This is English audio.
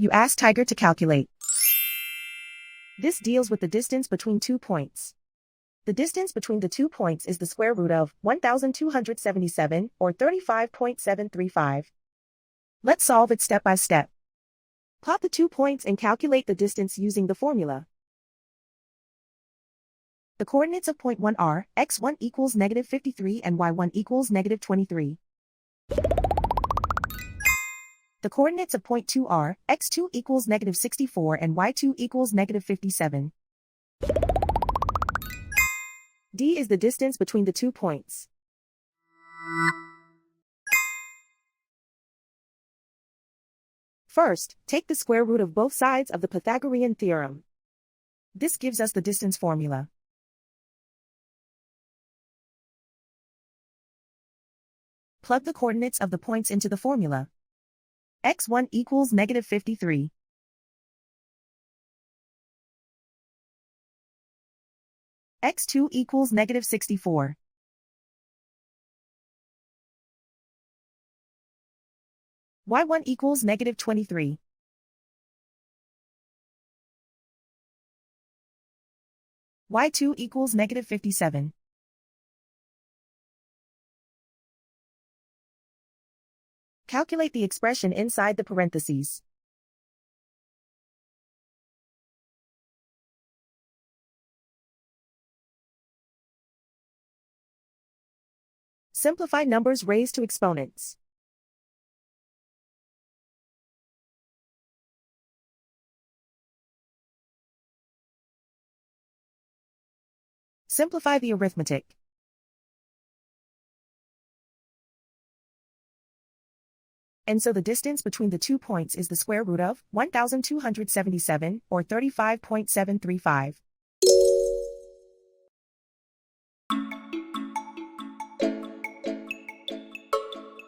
You ask Tiger to calculate. This deals with the distance between 2 points. The distance between the 2 points is the square root of 1,277, or 35.735. Let's solve it step by step. Plot the 2 points and calculate the distance using the formula. The coordinates of point 1 are x1 equals -53 and y1 equals -23. The coordinates of point 2 are x2 equals -64 and y2 equals -57. D is the distance between the 2 points. First, take the square root of both sides of the Pythagorean theorem. This gives us the distance formula. Plug the coordinates of the points into the formula. x1 equals -53. x2 equals -64. y1 equals -23. y2 equals -57. Calculate the expression inside the parentheses. Simplify numbers raised to exponents. Simplify the arithmetic. And so the distance between the 2 points is the square root of 1,277, or 35.735.